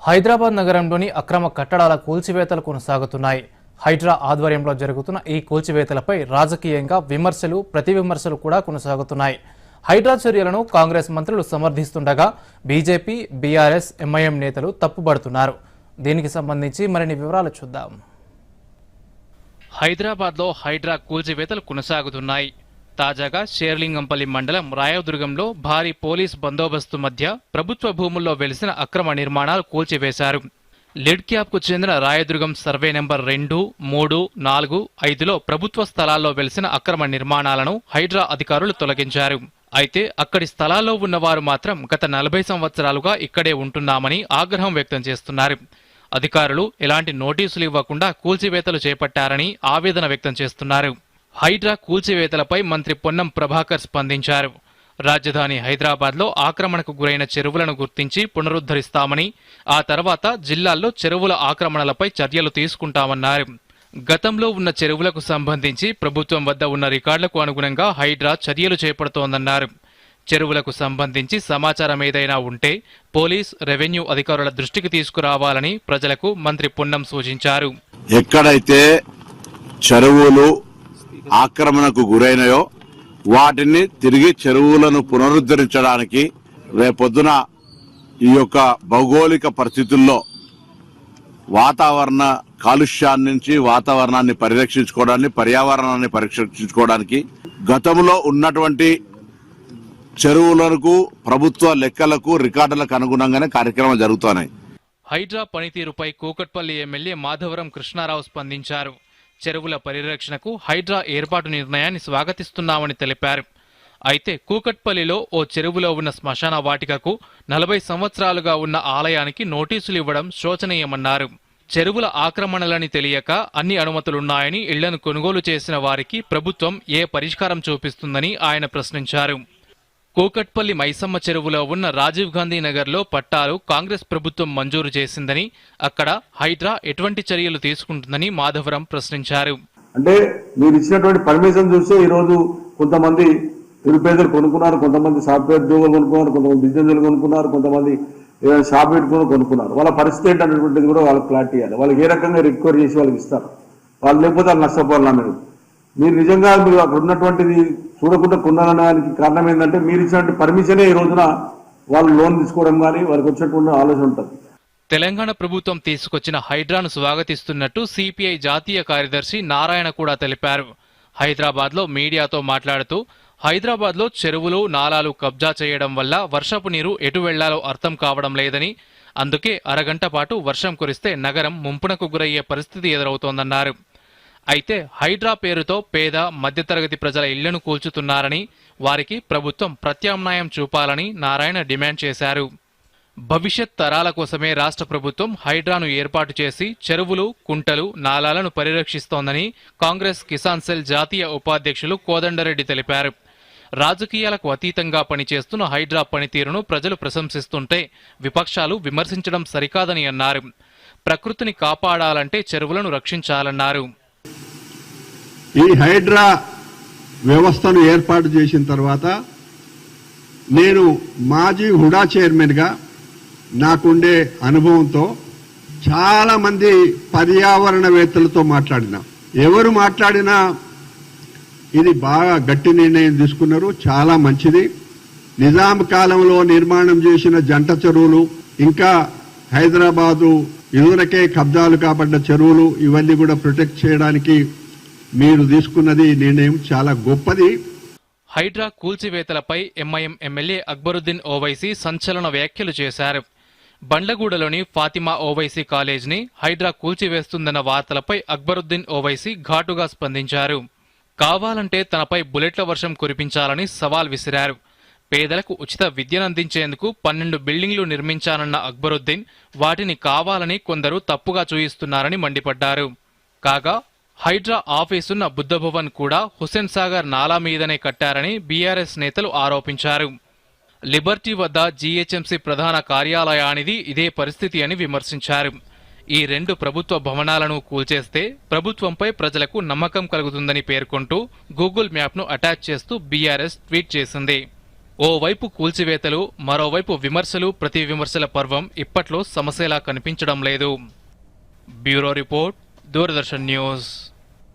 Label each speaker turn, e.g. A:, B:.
A: హైదరాబాద్ నగరంలోని అక్రమ కట్టడాల కూల్చివేతలు కొనసాగుతున్నాయి. హైడ్రా ఆధ్వర్యంలో జరుగుతున్న ఈ కూల్చివేతలపై రాజకీయంగా విమర్శలు, ప్రతివిమర్శలు కూడా కొనసాగుతున్నాయి. హైడ్రా చర్యలను కాంగ్రెస్ మంత్రులు సమర్థిస్తుండగా బీజేపీ, బీఆర్ఎస్, ఎంఐఎం నేతలు తప్పుపడుతున్నారు. దీనికి సంబంధించి మరిన్ని వివరాలు చూద్దాం.
B: హైదరాబాద్లో హైడ్రా కూల్చివేతలు కొనసాగుతున్నాయి. తాజాగా షేర్లింగంపల్లి మండలం రాయదుర్గంలో భారీ పోలీస్ బందోబస్తు మధ్య ప్రభుత్వ భూముల్లో వెలిసిన అక్రమ నిర్మాణాలు కూల్చివేశారు. లిడ్ క్యాప్కు చెందిన రాయదుర్గం సర్వే నెంబర్ 2, 3, 4, 5లో ప్రభుత్వ స్థలాల్లో వెలిసిన అక్రమ నిర్మాణాలను హైడ్రా అధికారులు తొలగించారు. అయితే అక్కడి స్థలాల్లో ఉన్నవారు మాత్రం గత 40 సంవత్సరాలుగా ఇక్కడే ఉంటున్నామని ఆగ్రహం వ్యక్తం చేస్తున్నారు. అధికారులు ఎలాంటి నోటీసులు ఇవ్వకుండా కూల్చివేతలు చేపట్టారని ఆవేదన వ్యక్తం చేస్తున్నారు. హైడ్రా కూల్చివేతలపై మంత్రి పొన్నం ప్రభాకర్ స్పందించారు. రాజధాని హైదరాబాద్లో ఆక్రమణకు గురైన చెరువులను గుర్తించి పునరుద్ధరిస్తామని, ఆ తర్వాత జిల్లాల్లో చెరువుల ఆక్రమణలపై చర్యలు తీసుకుంటామన్నారు. గతంలో ఉన్న చెరువులకు సంబంధించి ప్రభుత్వం వద్ద ఉన్న రికార్డులకు అనుగుణంగా హైడ్రా చర్యలు చేపడుతోందన్నారు. చెరువులకు సంబంధించి సమాచారం ఏదైనా ఉంటే పోలీస్, రెవెన్యూ అధికారుల దృష్టికి తీసుకురావాలని ప్రజలకు మంత్రి పొన్నం సూచించారు.
C: ఎక్కడైతే చెరువులు ఆక్రమణకు గురైనాయో వాటిని తిరిగి చెరువులను పునరుద్ధరించడానికి రేపొద్దున ఈ యొక్క భౌగోళిక పరిస్థితుల్లో వాతావరణ కాలుష్యాన్ని నుంచి వాతావరణాన్ని పరిరక్షించుకోవడానికి, పర్యావరణాన్ని పరిరక్షించుకోవడానికి గతంలో ఉన్నటువంటి చెరువులకు ప్రభుత్వ లెక్కలకు, రికార్డులకు అనుగుణంగానే కార్యక్రమాలు జరుగుతున్నాయి.
B: హైడ్రా పనితీరుపై కూకట్పల్లి ఎమ్మెల్యే మాధవరం కృష్ణారావు స్పందించారు. చెరువుల పరిరక్షణకు హైడ్రా ఏర్పాటు నిర్ణయాన్ని స్వాగతిస్తున్నామని తెలిపారు. అయితే కూకట్పల్లిలో ఓ చెరువులో ఉన్న శ్మశాన వాటికకు 40 సంవత్సరాలుగా ఉన్న ఆలయానికి నోటీసులు ఇవ్వడం శోచనీయమన్నారు. చెరువుల ఆక్రమణలని తెలియక అన్ని అనుమతులున్నాయని ఇళ్లను కొనుగోలు చేసిన వారికి ప్రభుత్వం ఏ పరిష్కారం చూపిస్తుందని ఆయన ప్రశ్నించారు. కూకట్పల్లి మైసమ్మ చెరువులో ఉన్న రాజీవ్ గాంధీ నగర్లో పట్టాలు కాంగ్రెస్ ప్రభుత్వం మంజూరు చేసిందని, అక్కడ హైడ్రా ఎటువంటి చర్యలు తీసుకుంటుందని మాధవరం ప్రశ్నించారు.
D: అంటే మీరు ఇచ్చినటువంటి పర్మిషన్ చూస్తే ఈ రోజు కొంతమంది నిరుపేదలు కొనుక్కున్నారు, కొంతమంది సాఫ్ట్వేర్ ఉద్యోగులు కొనుక్కున్నారు, కొంతమంది బిజినెస్ కొనుక్కున్నారు, కొంతమంది ఏదైనా షాప్ పెట్టుకుని కొనుక్కున్నారు. వాళ్ళ పరిస్థితి ఏంటనేటువంటిది కూడా వాళ్ళకి క్లారిటీ ఇవ్వాలి. వాళ్ళకి ఏ రకంగా రిక్వైర్ చేసి వాళ్ళకి ఇస్తారు, వాళ్ళు లేకపోతే వాళ్ళు నష్టపోవాలన్నారు. మీరు నిజంగా మీరు అక్కడ ఉన్నటువంటిది చూడకుండా కొన్నారనడానికి కారణం ఏంటంటే మీరు ఇచ్చినటువంటి పర్మిషనే ఈ రోజున వాళ్ళు లోన్ తీసుకోవడం కానీ వాళ్ళకి వచ్చినటువంటి ఆలోచన ఉంటుంది.
B: తెలంగాణ ప్రభుత్వం తీసుకొచ్చిన హైడ్రాను స్వాగతిస్తున్నట్టు సిపిఐ జాతీయ కార్యదర్శి నారాయణ కూడా తెలిపారు. హైదరాబాద్లో మీడియాతో మాట్లాడుతూ హైదరాబాద్లో చెరువులు, నాలాలు కబ్జా చేయడం వల్ల వర్షపు నీరు ఎటు వెళ్లాలో అర్థం కావడం లేదని, అందుకే అరగంట పాటు వర్షం కురిస్తే నగరం ముంపునకు గురయ్యే పరిస్థితి ఎదురవుతోందన్నారు. అయితే హైడ్రా పేరుతో పేద, మధ్యతరగతి ప్రజల ఇళ్లను కూల్చుతున్నారని, వారికి ప్రభుత్వం ప్రత్యామ్నాయం చూపాలని నారాయణ డిమాండ్ చేశారు. భవిష్యత్ తరాల కోసమే రాష్ట్ర ప్రభుత్వం హైడ్రాను ఏర్పాటు చేసి చెరువులు, కుంటలు, నాలాలను పరిరక్షిస్తోందని కాంగ్రెస్ కిసాన్ సెల్ జాతీయ ఉపాధ్యక్షులు కోదండరెడ్డి తెలిపారు. రాజకీయాలకు అతీతంగా పనిచేస్తున్న హైడ్రా పనితీరును ప్రజలు ప్రశంసిస్తుంటే విపక్షాలు విమర్శించడం సరికాదని అన్నారు. ప్రకృతిని కాపాడాలంటే చెరువులను రక్షించాలన్నారు.
E: ఈ హైడ్రా వ్యవస్థను ఏర్పాటు చేసిన తర్వాత నేను మాజీ హుడా చైర్మన్గా నాకుండే అనుభవంతో చాలా మంది పర్యావరణవేత్తలతో మాట్లాడినా, ఎవరు మాట్లాడినా ఇది బాగా గట్టి నిర్ణయం తీసుకున్నారు, చాలా మంచిది. నిజాం కాలంలో నిర్మాణం చేసిన జంట చెరువులు, ఇంకా హైదరాబాదు ఇదివరకే కబ్జాలు కాబడ్డ చెరువులు, ఇవన్నీ కూడా ప్రొటెక్ట్ చేయడానికి మీరు తీసుకున్నది నిర్ణయం చాలా గొప్పది.
B: హైడ్రా కూల్చివేతలపై ఎంఐఎం ఎమ్మెల్యే అక్బరుద్దీన్ ఓవైసీ సంచలన వ్యాఖ్యలు చేశారు. బండ్లగూడలోని ఫాతిమా ఓవైసీ కాలేజ్ని హైడ్రా కూల్చివేస్తుందన్న వార్తలపై అక్బరుద్దీన్ ఓవైసీ ఘాటుగా స్పందించారు. కావాలంటే తనపై బుల్లెట్ల వర్షం కురిపించాలని సవాల్ విసిరారు. పేదలకు ఉచిత విద్యనందించేందుకు 12 బిల్డింగ్లు నిర్మించానన్న అక్బరుద్దీన్ వాటిని కావాలని కొందరు తప్పుగా చూయిస్తున్నారని మండిపడ్డారు. కాగా హైడ్రా ఆఫీసున్న బుద్ధభవన్ కూడా హుస్సేన్ సాగర్ నాలా మీదనే కట్టారని బీఆర్ఎస్ నేతలు ఆరోపించారు. లిబర్టీ వద్ద జీహెచ్ఎంసీ ప్రధాన కార్యాలయానిది ఇదే పరిస్థితి అని విమర్శించారు. ఈ 2 ప్రభుత్వ భవనాలను కూల్చేస్తే ప్రభుత్వంపై ప్రజలకు నమ్మకం కలుగుతుందని పేర్కొంటూ గూగుల్ మ్యాప్ను అటాచ్ చేస్తూ బీఆర్ఎస్ ట్వీట్ చేసింది. ఓవైపు కూల్చివేతలు, మరోవైపు విమర్శలు, ప్రతి విమర్శల పర్వం ఇప్పట్లో సమస్యలా కనిపించడం లేదు. Bureau report, Doordarshan news.